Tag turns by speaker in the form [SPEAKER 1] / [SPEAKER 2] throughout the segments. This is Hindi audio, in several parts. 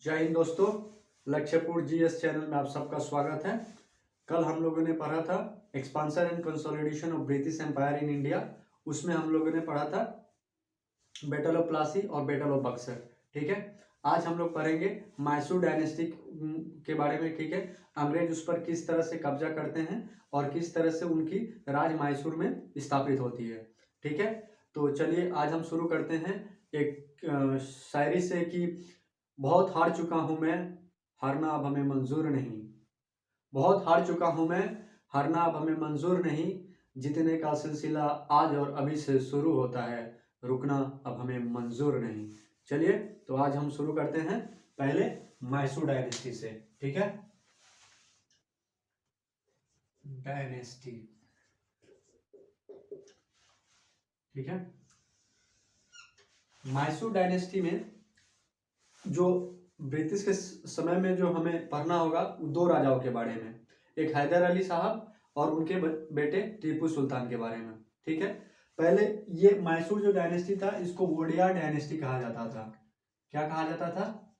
[SPEAKER 1] जय हिंद दोस्तों, लक्ष्यपुर जीएस चैनल में आप सबका स्वागत है। कल हम लोगों ने पढ़ा था expansion and consolidation of British empire in India. उसमें हम लोगों ने पढ़ा था बैटल ऑफ प्लासी और बैटल ऑफ बक्सर। ठीक है, आज हम लोग पढ़ेंगे मैसूर डायनेस्टी के बारे में। ठीक है, अंग्रेज उस पर किस तरह से कब्जा करते हैं और किस तरह से उनकी राज मैसूर में स्थापित होती है। ठीक है, तो चलिए आज हम शुरू करते हैं एक शायरी से कि बहुत हार चुका हूं मैं, हारना अब हमें मंजूर नहीं। बहुत हार चुका हूं मैं, हारना अब हमें मंजूर नहीं। जीतने का सिलसिला आज और अभी से शुरू होता है, रुकना अब हमें मंजूर नहीं। चलिए तो आज हम शुरू करते हैं पहले मैसूर डायनेस्टी से। ठीक है, डायनेस्टी। ठीक है, मैसूर डायनेस्टी में जो ब्रिटिश के समय में जो हमें पढ़ना होगा दो राजाओं के बारे में, एक हैदर अली साहब और उनके बेटे टीपू सुल्तान के बारे में। ठीक है, पहले ये मैसूर जो डायनेस्टी था इसको वोडियार डायनेस्टी कहा जाता था। क्या कहा जाता था?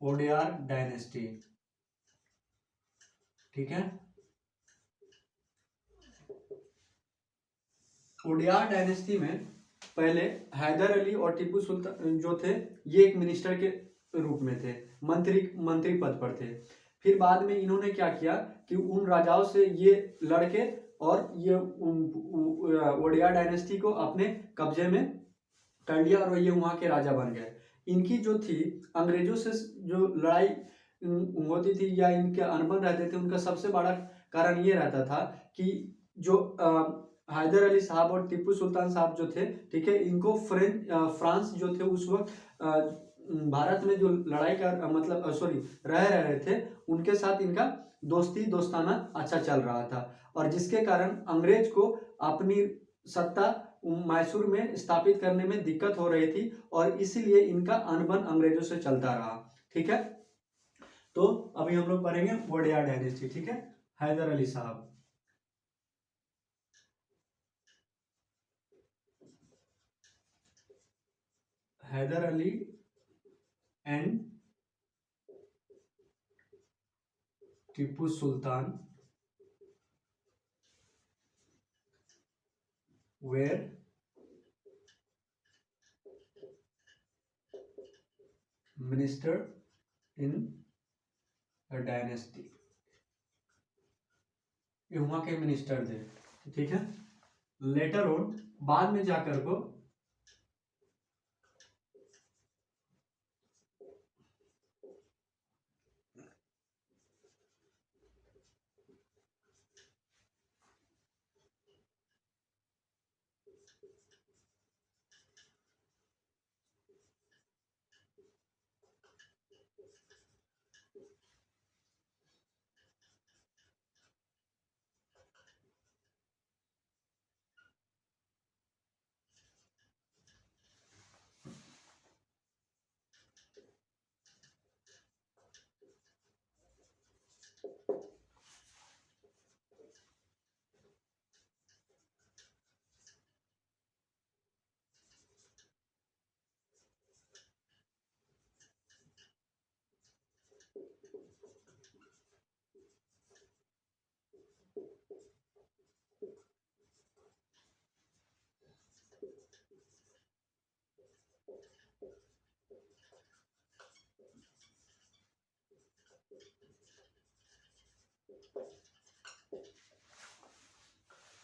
[SPEAKER 1] वोडियार डायनेस्टी। ठीक है, वोडियार डायनेस्टी में पहले हैदर अली और टीपू सुल्तान जो थे ये एक मिनिस्टर के रूप में थे, मंत्री पद पर थे। फिर बाद में इन्होंने क्या किया कि उन राजाओं से ये लड़के और ये वोडियार डायनेस्टी को अपने कब्जे में कर लिया और ये वहां के राजा बन गए। इनकी जो थी अंग्रेजों से जो लड़ाई होती थी या इनके अनबन रहते थे, उनका सबसे बड़ा कारण ये रहता था कि जो हैदर अली साहब और टीपू सुल्तान साहब जो थे, ठीक है, इनको फ्रांस जो थे उस वक्त भारत में जो लड़ाई कर मतलब सॉरी रह रहे थे, उनके साथ इनका दोस्ताना अच्छा चल रहा था और जिसके कारण अंग्रेज को अपनी सत्ता मैसूर में स्थापित करने में दिक्कत हो रही थी और इसीलिए इनका अनबन अंग्रेजों से चलता रहा। ठीक है, तो अभी हम लोग पढ़ेंगे वोडियार डायनेस्टी। ठीक है, हैदर अली साहब। Hyder Ali and Tipu Sultan were minister in a dynasty। ये वहां के मिनिस्टर थे। ठीक है, लेटर ऑन बाद में जाकर को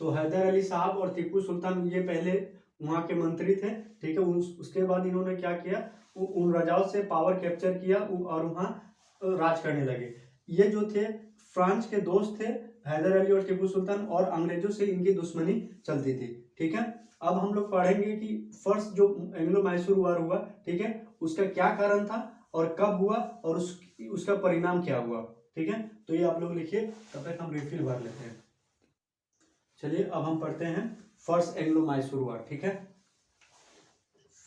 [SPEAKER 1] तो हैदर अली साहब और टीपू सुल्तान ये पहले वहां के मंत्री थे। ठीक है, उसके बाद इन्होंने क्या किया, उन राजाओं से पावर कैप्चर किया और वहां राज करने लगे। ये जो थे फ्रांस के दोस्त थे हैदर अली और टीपू सुल्तान और अंग्रेजों से इनकी दुश्मनी चलती थी। ठीक है, अब हम लोग पढ़ेंगे कि फर्स्ट जो एंग्लो मैसूर वॉर हुआ, ठीक है, उसका क्या कारण था और कब हुआ और उसका परिणाम क्या हुआ। ठीक है, तो ये आप लोग लिखिए, तब तक हम रिफिल भर लेते हैं। चलिए अब हम पढ़ते हैं फर्स्ट एंग्लो मैसूर वॉर। ठीक है,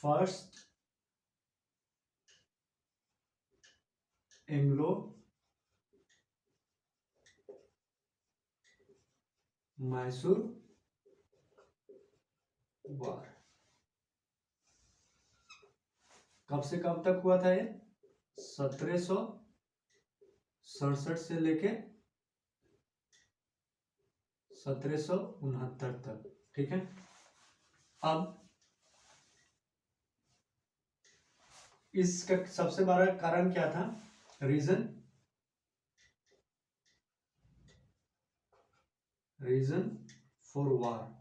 [SPEAKER 1] फर्स्ट एंग्लो मैसूर वॉर कब से कब तक हुआ था? ये 1767 से लेके 1769 तक। ठीक है, अब इसका सबसे बड़ा कारण क्या था? Reason for war.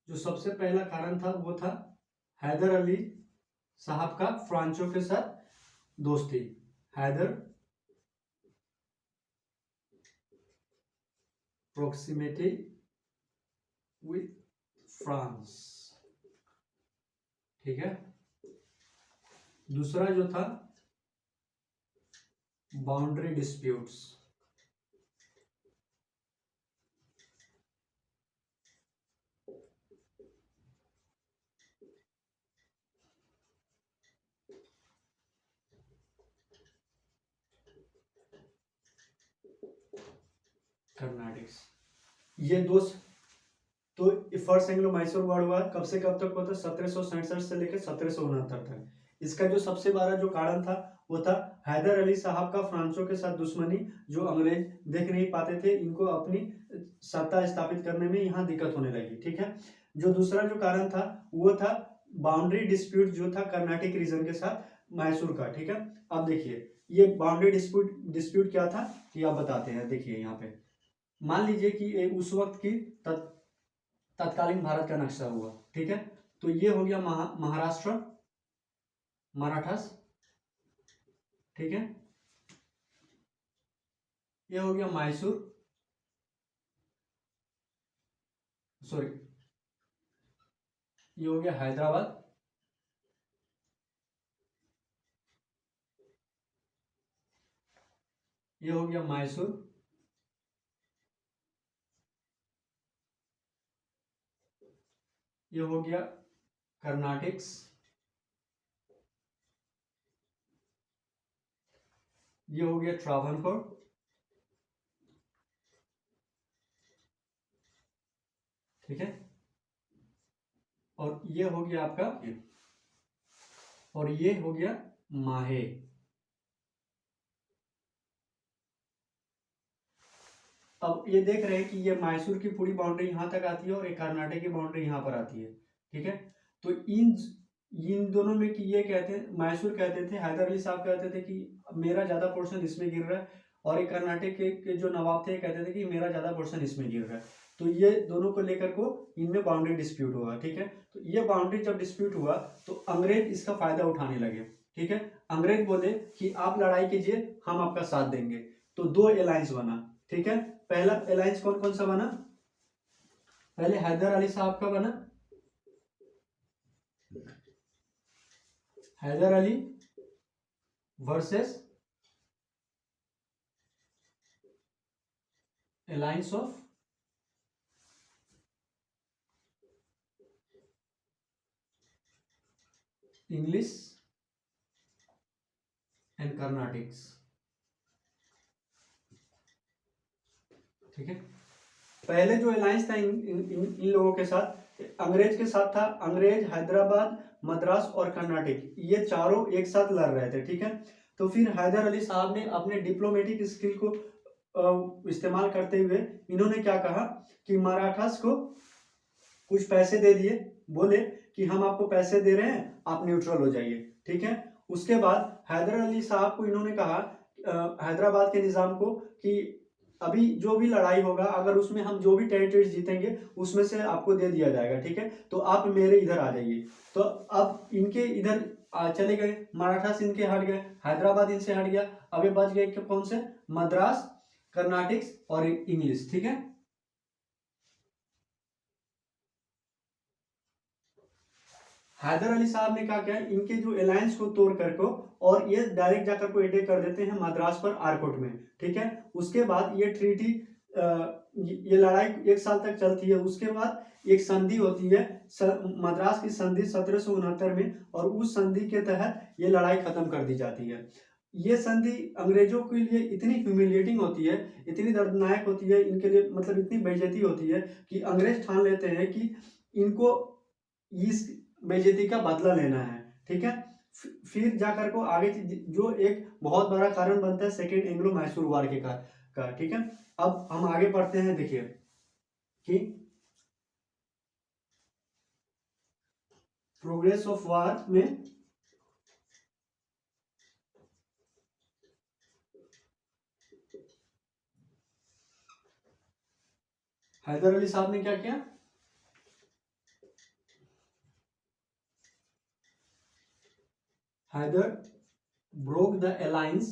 [SPEAKER 1] जो सबसे पहला कारण था वो था हैदर अली साहब का फ्रांचो के साथ दोस्ती। Hyder proximity with France. ठीक है, दूसरा जो था बाउंड्री डिस्प्यूट्स। कर्नाटिक्स, ये दो। तो फर्स्ट एंग्लो मैसूर वार हुआ कब से कब तक होता? 1767 से लेकर 1769 तक। इसका जो सबसे बड़ा जो कारण था वो था हैदर अली साहब का फ्रांसो के साथ दुश्मनी, जो अंग्रेज देख नहीं पाते थे, इनको अपनी सत्ता स्थापित करने में यहाँ दिक्कत होने लगी। ठीक है, जो दूसरा जो कारण था वो था बाउंड्री डिस्प्यूट, जो था कर्नाटिक रीजन के साथ मैसूर का। ठीक है, अब देखिए ये बाउंड्री डिस्प्यूट क्या था कि आप बताते हैं। देखिए यहाँ पे मान लीजिए कि ये उस वक्त की तत्कालीन भारत का नक्शा हुआ। ठीक है, तो ये हो गया महाराष्ट्र, मराठास। ठीक है, ये हो गया मैसूर, सॉरी ये हो गया हैदराबाद, ये हो गया मैसूर, ये हो गया कर्नाटिक्स, ये हो गया ट्रावनकोर। ठीक है, और ये हो गया आपका, और ये हो गया माहे। अब ये देख रहे हैं कि ये मैसूर की पूरी बाउंड्री यहां तक आती है और एक कर्नाटक की बाउंड्री यहां पर आती है। ठीक है, तो इन दोनों में कि ये कहते हैं, मैसूर कहते थे, हैदर अली साहब कहते थे कि मेरा ज्यादा पोर्शन इसमें गिर रहा है, और एक कर्नाटक के जो नवाब थे कहते थे कि मेरा ज्यादा पोर्शन इसमें गिर रहा है। तो ये दोनों को लेकर को इनमें बाउंड्री डिस्प्यूट हुआ। ठीक है, तो ये बाउंड्री जब डिस्प्यूट हुआ तो अंग्रेज इसका फायदा उठाने लगे। ठीक है, अंग्रेज बोले कि आप लड़ाई कीजिए, हम आपका साथ देंगे। तो दो अलायंस बना। ठीक है, पहला अलायंस कौन कौन सा बना? पहले हैदर अली साहब का बना, Haidar Ali versus alliance of English and Carnatics. ठीक है, पहले जो अलायंस था इन लोगों के साथ, अंग्रेज के साथ था। अंग्रेज, हैदराबाद, मद्रास और कर्नाटक, ये चारों एक साथ लड़ रहे थे। ठीक है, तो फिर हैदर अली साहब ने अपने डिप्लोमेटिक स्किल को इस्तेमाल करते हुए इन्होंने क्या कहा कि मराठास को कुछ पैसे दे दिए, बोले कि हम आपको पैसे दे रहे हैं, आप न्यूट्रल हो जाइए। ठीक है, उसके बाद हैदर अली साहब को इन्होंने कहा, हैदराबाद के निजाम को, कि अभी जो भी लड़ाई होगा अगर उसमें हम जो भी टेरिटरीज जीतेंगे उसमें से आपको दे दिया जाएगा। ठीक है, तो आप मेरे इधर आ जाइए। तो अब इनके इधर चले गए, मराठा से इनके हट गए, हैदराबाद इनसे हट गया। अब ये बच गए कौन से? मद्रास, कर्नाटिक्स और इंग्लिश। ठीक है, हैदर अली साहब ने क्या किया, इनके जो अलायंस को तोड़ करके और ये डायरेक्ट जाकर को अटैक कर देते हैं मद्रास पर, आरकोट में। ठीक है, उसके बाद ये ट्रीटी, ये लड़ाई 1 साल तक चलती है। उसके बाद एक संधि होती है, मद्रास की संधि 1769 में, और उस संधि के तहत ये लड़ाई खत्म कर दी जाती है। ये संधि अंग्रेजों के लिए इतनी ह्यूमिलिएटिंग होती है, इतनी दर्दनाक होती है, इनके लिए मतलब इतनी बेइज्जती होती है कि अंग्रेज ठान लेते हैं कि इनको इस बेइज्जती का बदला लेना है। ठीक है, फिर जाकर को आगे जो एक बहुत बड़ा कारण बनता है सेकेंड एंग्लो मैसूर वार के का। ठीक है, अब हम आगे पढ़ते हैं। देखिए कि प्रोग्रेस ऑफ वार में हैदर अली साहब ने क्या किया, हैदर broke the alliance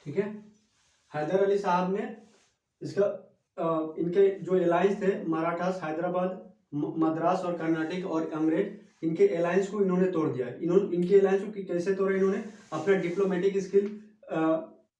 [SPEAKER 1] ठीक है, हैदर अली साहब ने इसका इनके जो अलायंस थे मराठास, हैदराबाद, मद्रास और कर्नाटक और अंग्रेज, इनके अलायंस को इन्होंने तोड़ दिया। इनके अलायंस को कैसे तोड़ा, इन्होंने अपना डिप्लोमेटिक स्किल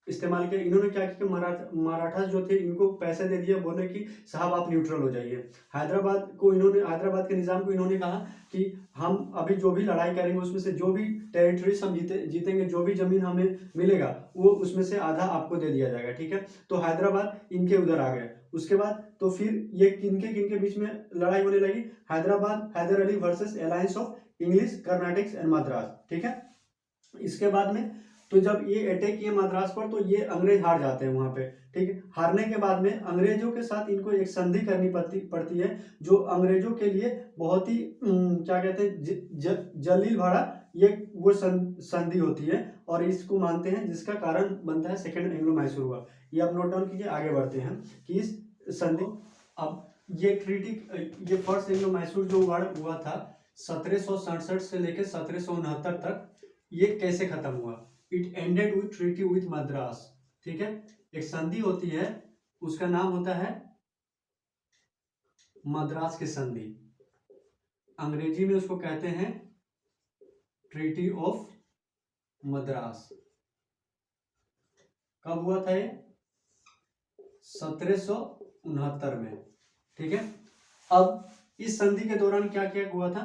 [SPEAKER 1] इस्तेमाल किया। इन्होंने क्या किया, मराठास जो थे इनको पैसे दे दिए, बोले कि साहब आप न्यूट्रल हो जाइए। हैदराबाद के निज़ाम को इन्होंने कहा कि हम अभी जो भी लड़ाई करेंगे उसमें से जो भी टेरिटरीज हम जीतेंगे, जो भी जमीन हमें मिलेगा वो उसमें से आधा आपको दे दिया जाएगा। ठीक है, तो हैदराबाद इनके उधर आ गए। उसके बाद तो फिर ये किनके किनके बीच में लड़ाई होने लगी, Hyderabad, Haidar Ali versus alliance of English, Carnatics and Madras. ठीक है, इसके बाद में तो जब ये अटैक किए मद्रास पर तो ये अंग्रेज हार जाते हैं वहां पे। ठीक है, हारने के बाद में अंग्रेजों के साथ इनको एक संधि करनी पड़ती है, जो अंग्रेजों के लिए बहुत ही क्या कहते हैं जलील भरा ये वो संधि होती है, और इसको मानते हैं, जिसका कारण बनता है सेकेंड एंग्लो मैसूर हुआ। ये आप नोट डाउन कीजिए, आगे बढ़ते हैं कि इस संधि, अब ये ट्रीटी, ये फर्स्ट एंग्लो मैसूर जो हुआ था 1767 से लेकर 1769 तक, ये कैसे खत्म हुआ। It ended with treaty with Madras. ठीक है, एक संधि होती है, उसका नाम होता है मद्रास की संधि, अंग्रेजी में उसको कहते हैं ट्रीटी ऑफ मद्रास। कब हुआ था ये, 1769 में। ठीक है, अब इस संधि के दौरान क्या क्या हुआ था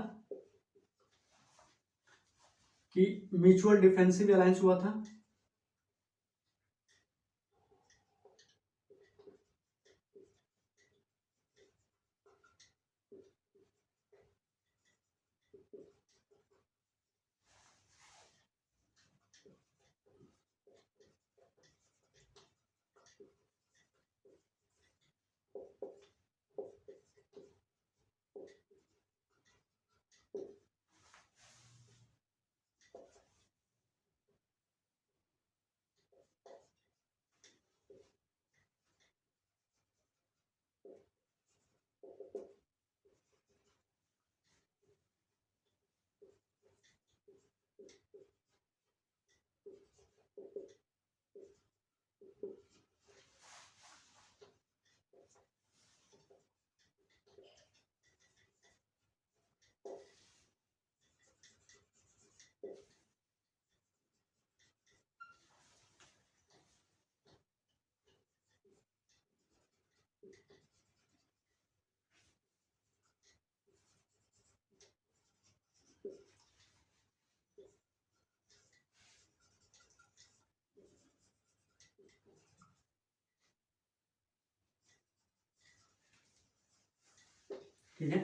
[SPEAKER 1] कि म्यूचुअल डिफेंसिव अलायंस हुआ था, ठीक है।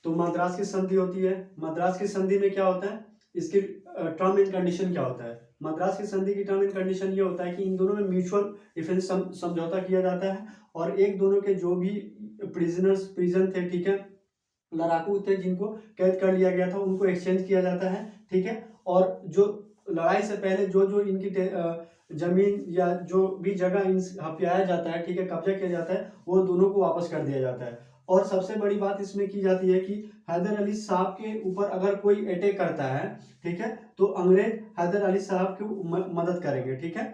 [SPEAKER 1] तो मद्रास की संधि होती है। मद्रास की संधि में क्या होता है, इसकी टर्म एंड कंडीशन क्या होता है। मद्रास की संधि की टर्म एंड कंडीशन ये होता है कि इन दोनों में म्यूचुअल डिफेंस समझौता किया जाता है और एक दोनों के जो भी प्रिजन थे, ठीक है, लड़ाकू थे जिनको कैद कर लिया गया था, उनको एक्सचेंज किया जाता है, ठीक है। और जो लड़ाई से पहले जो जो इनकी जमीन या जो भी जगह इन हथियाया जाता है, ठीक है, कब्जा किया जाता है, वो दोनों को वापस कर दिया जाता है। और सबसे बड़ी बात इसमें की जाती है कि हैदर अली साहब के ऊपर अगर कोई अटैक करता है, ठीक है, तो अंग्रेज हैदर अली साहब की मदद करेंगे, ठीक है।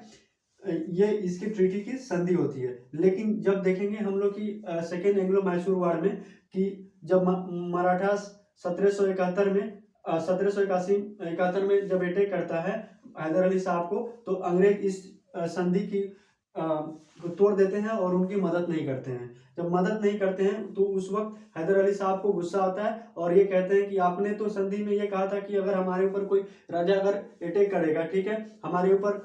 [SPEAKER 1] ये इसकी ट्रीटी की संधि होती है। लेकिन जब देखेंगे हम लोग की सेकेंड एंग्लो मैसूर वार में कि जब मराठा 1771 में 1771 में जब अटैक करता है हैदर अली साहब को, तो अंग्रेज इस संधि की को तोड़ देते हैं और उनकी मदद नहीं करते हैं। जब मदद नहीं करते हैं तो उस वक्त हैदर अली साहब को गुस्सा आता है और ये कहते हैं कि आपने तो संधि में ये कहा था कि अगर हमारे ऊपर कोई राजा अगर अटैक करेगा, ठीक है, हमारे ऊपर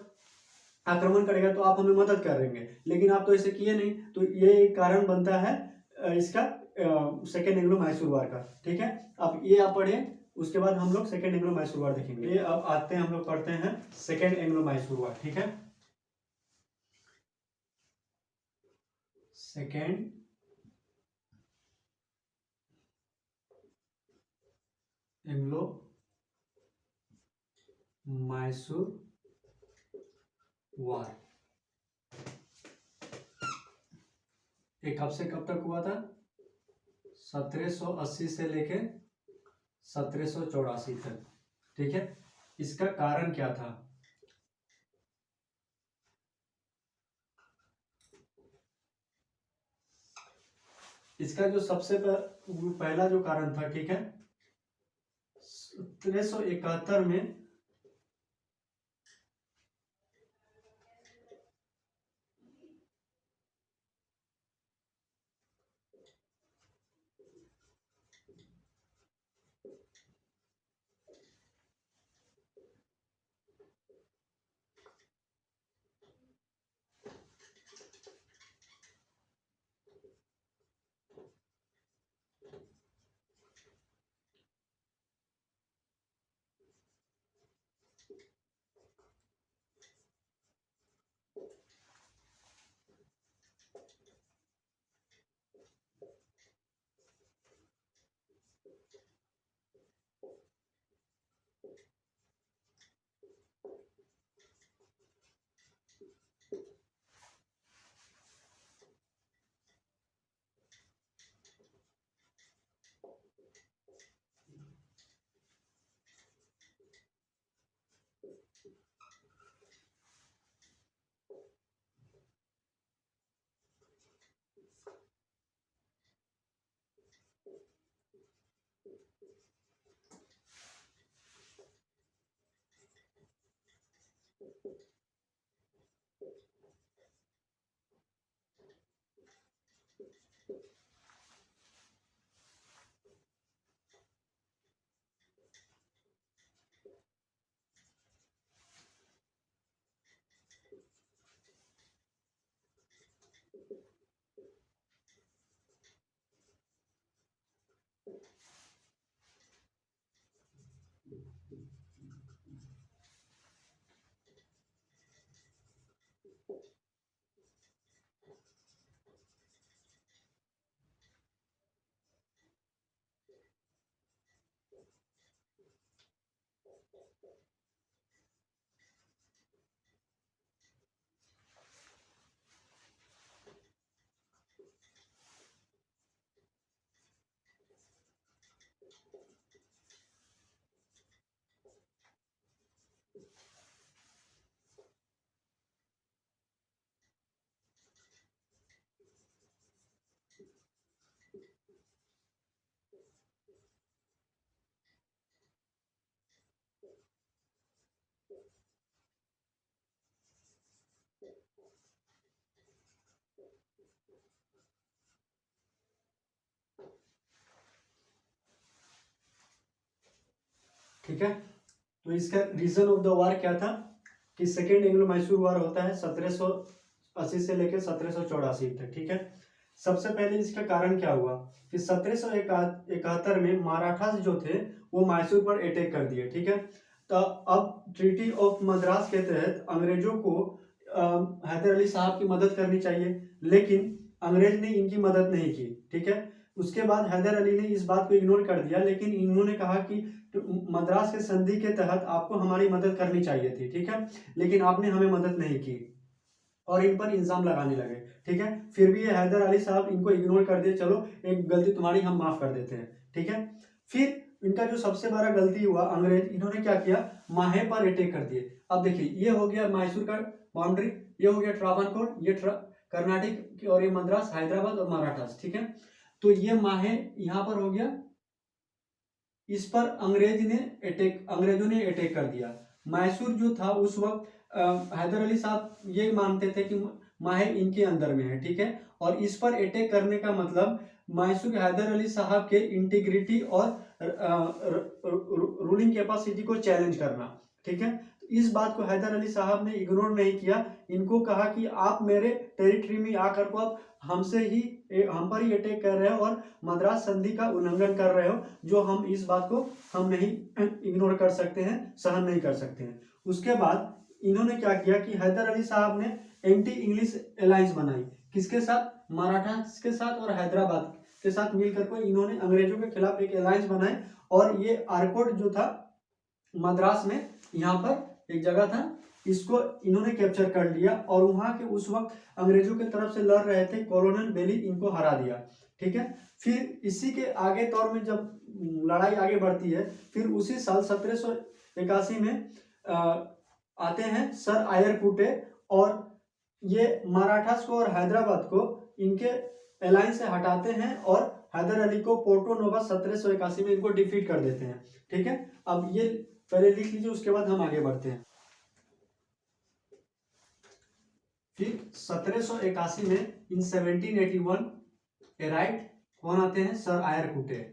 [SPEAKER 1] आक्रमण करेगा तो आप हमें मदद करेंगे, लेकिन आप तो ऐसे किए नहीं। तो ये एक कारण बनता है इसका सेकेंड एंग्लो मैसूर वार का, ठीक है। अब ये आप पढ़े, उसके बाद हम लोग सेकेंड एंग्लो मैसूर वार देखेंगे। ये अब आते हैं, हम लोग पढ़ते हैं सेकेंड एंग्लो मैसूर वार, ठीक है। सेकेंड एंग्लो मैसूर वार ये कब से कब तक हुआ था, 1780 से लेके 1784 तक, ठीक है। इसका कारण क्या था, इसका जो सबसे पहला जो कारण था, ठीक है, 1771 में ठीक है। तो इसका रीजन ऑफ द वार क्या था कि सेकेंड एंग्लो मैसूर वार होता है 1780 से लेकर 1784 तक, ठीक है। सबसे पहले इसका कारण क्या हुआ कि 1771 में मराठास जो थे वो मैसूर पर अटैक कर दिए, ठीक है। तो अब ट्रीटी ऑफ मद्रास के तहत अंग्रेजों को हैदर अली साहब की मदद करनी चाहिए, लेकिन अंग्रेज ने इनकी मदद नहीं की, ठीक है। उसके बाद हैदर अली ने इस बात को इग्नोर कर दिया, लेकिन इन्होंने कहा कि मद्रास के संधि के तहत आपको हमारी मदद करनी चाहिए थी, ठीक है, लेकिन आपने हमें मदद नहीं की और इन पर इल्जाम लगाने लगे, ठीक है। फिर भी ये हैदर अली साहब इनको इग्नोर कर दिए, चलो एक गलती तुम्हारी हम माफ कर देते हैं, ठीक है। फिर इनका जो सबसे बड़ा गलती हुआ, अंग्रेज इन्होंने क्या किया, माहे पर अटैक कर दिए। अब देखिए ये हो गया मैसूर का बाउंड्री, ये हो गया ट्रावनकोर, ये कर्नाटक और ये मद्रास, हैदराबाद और मराठास, ठीक है। तो ये माहे यहाँ पर हो गया, इस पर अंग्रेजों ने अटैक कर दिया। मैसूर जो था उस वक्त हैदर अली साहब ये मानते थे कि माहे इनके अंदर में है, ठीक है, और इस पर अटैक करने का मतलब मैसूर हैदर अली साहब के इंटीग्रिटी और रूलिंग कैपेसिटी को चैलेंज करना, ठीक है। तो इस बात को हैदर अली साहब ने इग्नोर नहीं किया, इनको कहा कि आप मेरे टेरिटरी में आकर को आप हम पर ही अटैक कर रहे हो और मद्रास संधि का उल्लंघन कर रहे हो, जो हम इस बात को हम नहीं इग्नोर कर सकते हैं, सहन नहीं कर सकते हैं। उसके बाद इन्होंने क्या किया कि हैदर अली साहब ने एंटी इंग्लिश अलायंस बनाई, किसके साथ, मराठा के साथ और हैदराबाद के साथ मिलकर को इन्होंने अंग्रेजों के खिलाफ एक अलायंस बनाए। और ये आरकोट जो था मद्रास में, यहाँ पर एक जगह था, इसको इन्होंने कैप्चर कर लिया और वहां के उस वक्त अंग्रेजों की तरफ से लड़ रहे थे कॉलोनल बेली, इनको हरा दिया, ठीक है। फिर इसी के आगे तौर में जब लड़ाई आगे बढ़ती है, फिर उसी साल 1781 में आते हैं सर आयर कूटे और ये मराठास को और हैदराबाद को इनके अलायंस से हटाते हैं और हैदर अली को पोर्टो नोवा 1781 में इनको डिफीट कर देते हैं, ठीक है। अब ये पहले लिख लीजिए, उसके बाद हम आगे बढ़ते हैं। फिर 1781 में इन 1781 अराइव्ड, कौन आते हैं, सर आयर कूटे।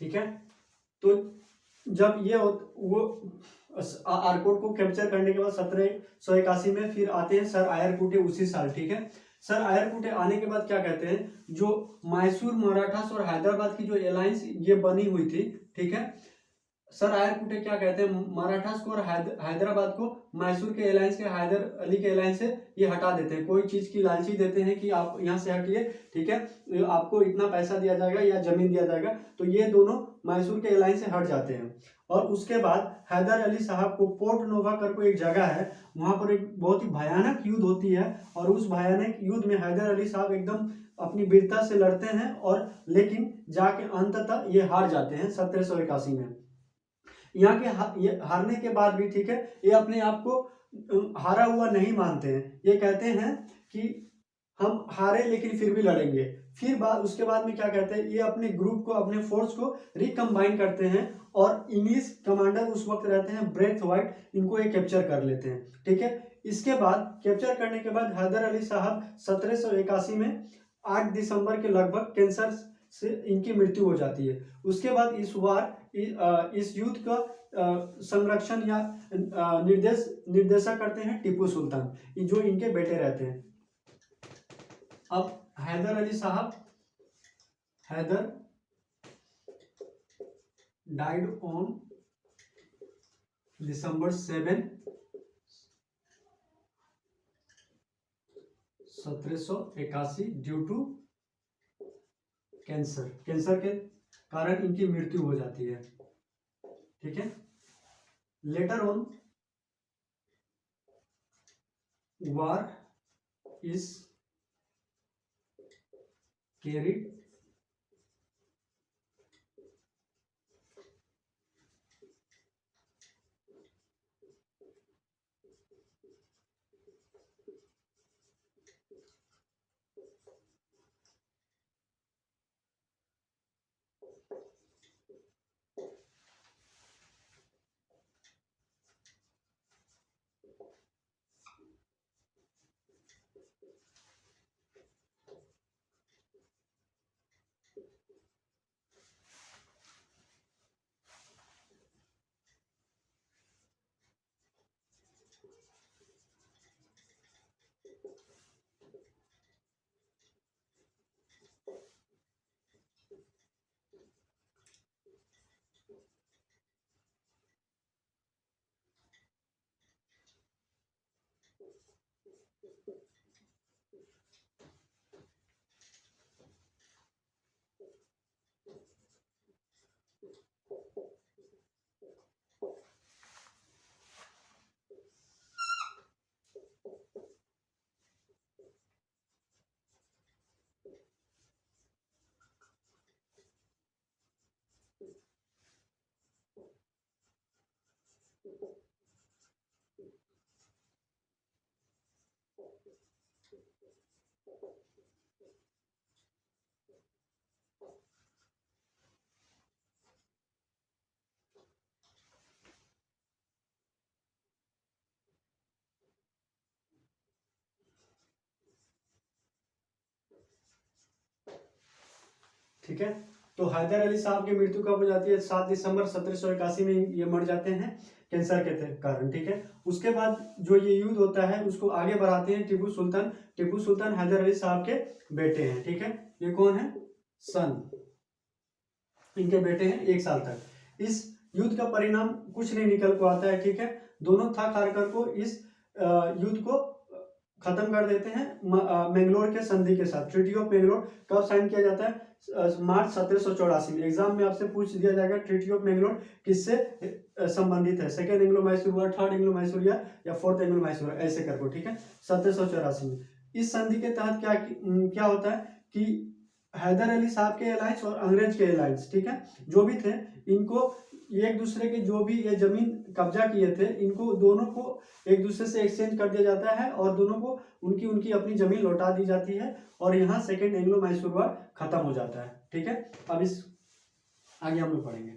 [SPEAKER 1] ठीक है। तो जब ये वो आरकोट को कैप्चर करने के बाद 1781 में फिर आते हैं सर आयरकुटे उसी साल, ठीक है। सर आयरकुटे आने के बाद क्या कहते हैं, जो मैसूर मराठास और हैदराबाद की जो अलायंस ये बनी हुई थी, ठीक है, सर आयरकुटे क्या कहते हैं, मराठास को और हैदराबाद को मैसूर के एलायंस के, हैदर अली के एलायंस से ये हटा देते हैं। कोई चीज की लालची देते हैं कि आप यहाँ से हटिए, ठीक है, आपको इतना पैसा दिया जाएगा या जमीन दिया जाएगा, तो ये दोनों मैसूर के एलायंस से हट जाते हैं। और उसके बाद हैदर अली साहब को पोर्ट नोवा करके एक जगह है, वहां पर एक बहुत ही भयानक युद्ध होती है, और उस भयानक युद्ध में हैदर अली साहब एकदम अपनी वीरता से लड़ते हैं, और लेकिन जाके अंततः ये हार जाते हैं 1781 में। यहाँ के ये हारने के बाद भी, ठीक है, ये अपने आप को हारा हुआ नहीं मानते हैं। ये कहते हैं कि हम हारे लेकिन फिर भी लड़ेंगे। फिर उसके बाद में क्या कहते हैं, ये अपने ग्रुप को, अपने फोर्स को रिकम्बाइन करते हैं, और इंग्लिश कमांडर उस वक्त रहते हैं ब्रेथवाइट, इनको ये कैप्चर कर लेते हैं, ठीक है। इसके बाद कैप्चर करने के बाद हैदर अली साहब 1781 में 8 दिसंबर के लगभग कैंसर से इनकी मृत्यु हो जाती है। उसके बाद इस युद्ध का संरक्षण या निर्देशक करते हैं टीपू सुल्तान, जो इनके बेटे रहते हैं। अब हैदर अली साहब, Hyder died on December 7, 1781 due to cancer. Cancer के कारण इनकी मृत्यु हो जाती है, ठीक है। Later on war is carried ठीक है। तो हैदर अली साहब की मृत्यु कब हो जाती है? 7 दिसंबर 1781 में ये मर जाते हैं कैंसर के कारण, ठीक है। उसके बाद जो ये युद्ध होता है उसको आगे बढ़ाते हैं टीपू सुल्तान। टीपू सुल्तान हैदर अली साहब के बेटे हैं, ठीक है। ये कौन है? सन, इनके बेटे हैं 1 साल तक। इस युद्ध का परिणाम कुछ नहीं निकल को आता है, ठीक है। दोनों थक हार कर को इस युद्ध को खत्म कर देते हैं मैंगलोर के संधि के साथ। ट्रीटी ऑफ मैंगलोर कब साइन किया जाता है? मार्च 1784 में। एग्जाम में आपसे पूछ दिया जाएगा ट्रीटी ऑफ मैंगलोर किससे संबंधित है? सेकेंड एंग्लो मैसूर हुआ, थर्ड एंग्लो मैसूर या फोर्थ एंग्लो मैसूर, ऐसे करको, ठीक है। 1784 में इस संधि के तहत क्या होता है कि हैदर अली साहब के अलायंस और अंग्रेज के अलायंस, ठीक है, जो भी थे, इनको एक दूसरे के जो भी ये जमीन कब्जा किए थे, इनको दोनों को एक दूसरे से एक्सचेंज कर दिया जाता है, और दोनों को उनकी उनकी अपनी जमीन लौटा दी जाती है, और यहाँ सेकेंड एंग्लो मैसूर वार खत्म हो जाता है, ठीक है। अब इस आगे हम लोग पढ़ेंगे।